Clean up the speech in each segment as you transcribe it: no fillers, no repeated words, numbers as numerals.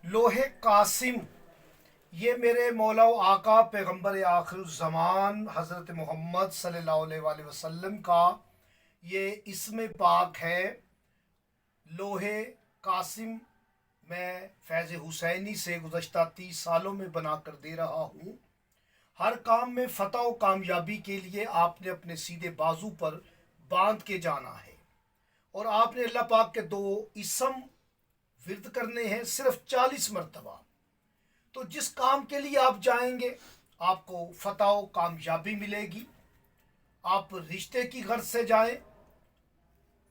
लोहे कासिम, ये मेरे मौला व आका पैगम्बर आखिर ज़मान हज़रत मोहम्मद सल्लल्लाहु अलैहि वसल्लम का ये इस्म पाक है। लोहे कासिम मैं फैज़ हुसैनी से गुज़श्ता 30 सालों में बना कर दे रहा हूँ। हर काम में फ़तह व कामयाबी के लिए आपने अपने सीधे बाजू पर बांध के जाना है और आपने अल्लाह पाक के दो इस्म विर्द करने हैं सिर्फ 40 मरतबा। तो जिस काम के लिए आप जाएंगे आपको फ़तह व कामयाबी मिलेगी। आप रिश्ते की गर्ज से जाएं,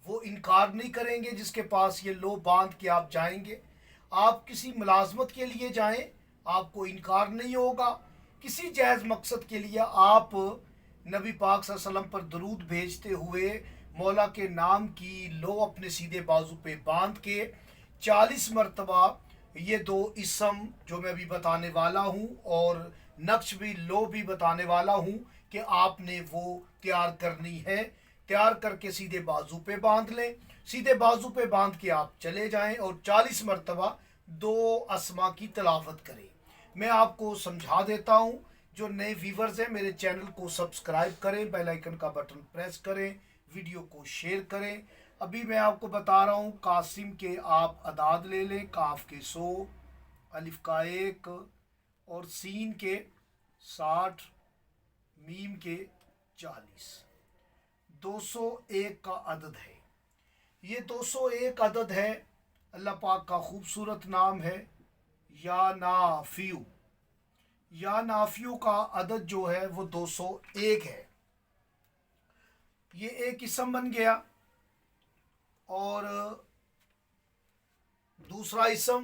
वो इनकार नहीं करेंगे जिसके पास ये लो बांध के आप जाएंगे। आप किसी मुलाजमत के लिए जाएं, आपको इनकार नहीं होगा। किसी जायज़ मकसद के लिए आप नबी पाक सल्लल्लाहु अलैहि वसल्लम पर दरूद भेजते हुए मौला के नाम की लो अपने सीधे बाजू पे बांध के 40 मरतबा ये दो इस्म जो मैं अभी बताने वाला हूँ और नक्श भी लो भी बताने वाला हूँ कि आपने वो तैयार करनी है। तैयार करके सीधे बाजू पे बांध लें। सीधे बाजू पे बांध के आप चले जाएं और 40 मरतबा दो अस्मा की तलावत करें। मैं आपको समझा देता हूँ। जो नए व्यूवर्स हैं मेरे चैनल को सब्सक्राइब करें, बेल आइकन का बटन प्रेस करें, वीडियो को शेयर करें। अभी मैं आपको बता रहा हूँ कासिम के आप अदाद ले लें। काफ के 100, अलिफ का 1 और सीन के 60, मीम के 40। 201 का अदद है। ये 201 अदद है। अल्लाह पाक का खूबसूरत नाम है या नाफियू। या नाफियू का अदद जो है वो 201 है। ये एक इस्म बन गया और दूसरा इस्म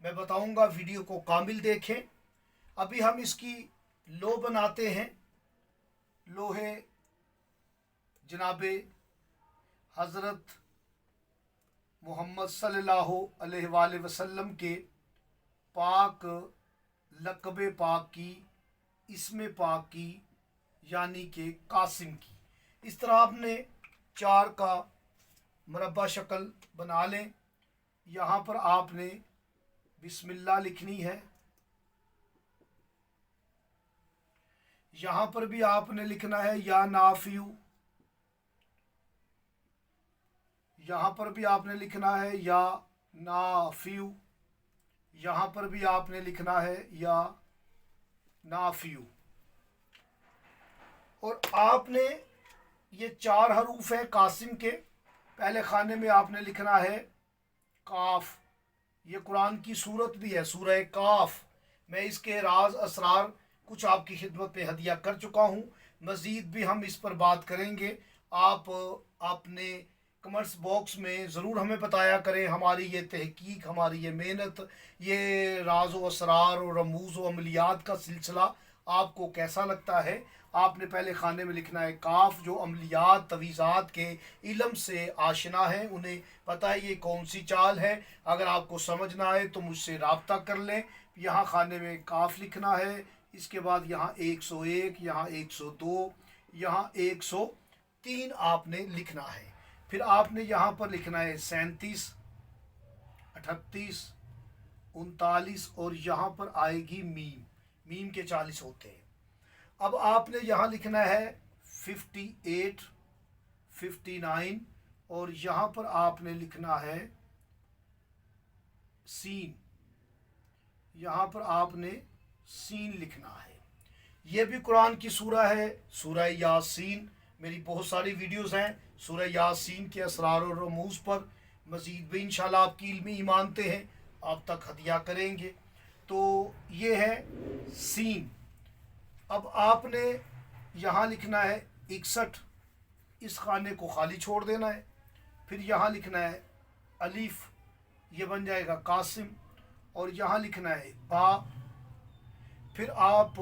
मैं बताऊंगा, वीडियो को कामिल देखें। अभी हम इसकी लो बनाते हैं। लोहे जनाबे हज़रत मोहम्मद सल्लल्लाहु अलैहि वसल्लम के पाक लक़ब पाक की, इस्म पाक की, यानी कि कासिम की। इस तरह आपने 4 का मुरब्बा शक्ल बना लें। यहाँ पर आपने बिस्मिल्लाह लिखनी है। यहाँ पर भी आपने लिखना है या नाफियू। यहाँ पर भी आपने लिखना है या नाफियू। यहाँ पर भी आपने लिखना है या नाफियू। और आपने ये 4 हरूफ है कासिम के। पहले खाने में आपने लिखना है काफ। ये कुरान की सूरत भी है, सूरह काफ। मैं इसके राज असरार कुछ आपकी खिदमत में हदिया कर चुका हूँ। मज़ीद भी हम इस पर बात करेंगे। आप अपने कमेंट्स बॉक्स में ज़रूर हमें बताया करें। हमारी ये तहकीक, हमारी ये मेहनत, ये राज व असरार और रमूज़ व अमलियात का सिलसिला आपको कैसा लगता है। आपने पहले खाने में लिखना है काफ। जो अमलियात तवीज़ात के इल्म से आशना है उन्हें पता है ये कौन सी चाल है। अगर आपको समझ ना आए तो मुझसे रब्ता कर लें। यहाँ खाने में काफ लिखना है। इसके बाद यहाँ 101, यहाँ 102, यहाँ 103 आपने लिखना है। फिर आपने यहाँ पर लिखना है 37, 38, 39 और यहाँ पर आएगी मीम। मीम के 40 होते हैं। अब आपने यहाँ लिखना है 58, 59 और यहाँ पर आपने लिखना है सीन। यहाँ पर आपने सीन लिखना है। ये भी कुरान की सूरह है, सूरह यासीन। मेरी बहुत सारी वीडियोस हैं सूरह यासीन के असरार और रमूज़ पर। मज़ीद भी इंशाल्लाह आपकी इल्मी मानते हैं, आप तक हदिया करेंगे। तो ये है सीन। अब आपने यहाँ लिखना है 61। इस खाने को खाली छोड़ देना है। फिर यहाँ लिखना है अलीफ, ये बन जाएगा कासिम। और यहाँ लिखना है बा। फिर आप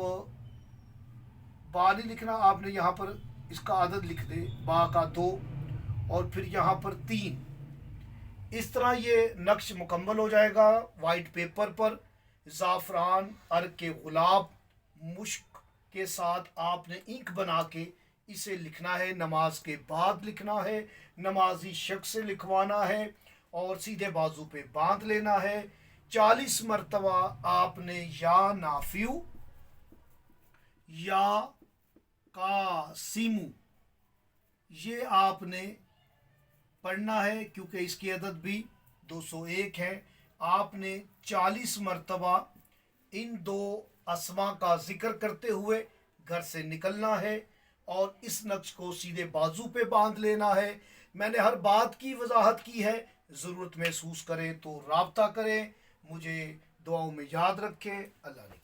बा नहीं लिखना, आपने यहाँ पर इसका अदद लिख दे, बा का 2 और फिर यहाँ पर 3। इस तरह ये नक्श मुकम्मल हो जाएगा। वाइट पेपर पर ज़ाफ़रान, अर्क के गुलाब, मुश्क के साथ आपने इंक बना के اسے لکھنا ہے، نماز کے بعد لکھنا ہے، نمازی شخص سے لکھوانا ہے اور سیدھے بازو پہ باندھ لینا ہے۔ 40 مرتبہ آپ نے یا نافیو یا قاسمو یہ آپ نے پڑھنا ہے، کیونکہ اس کی عدد بھی 201 ہے۔ آپ نے 40 مرتبہ ان دو اسما کا ذکر کرتے ہوئے گھر سے نکلنا ہے اور اس نقش کو سیدھے بازو پہ باندھ لینا ہے۔ میں نے ہر بات کی وضاحت کی ہے، ضرورت محسوس کریں تو رابطہ کریں، مجھے دعاؤں میں یاد رکھیں۔ اللہ نے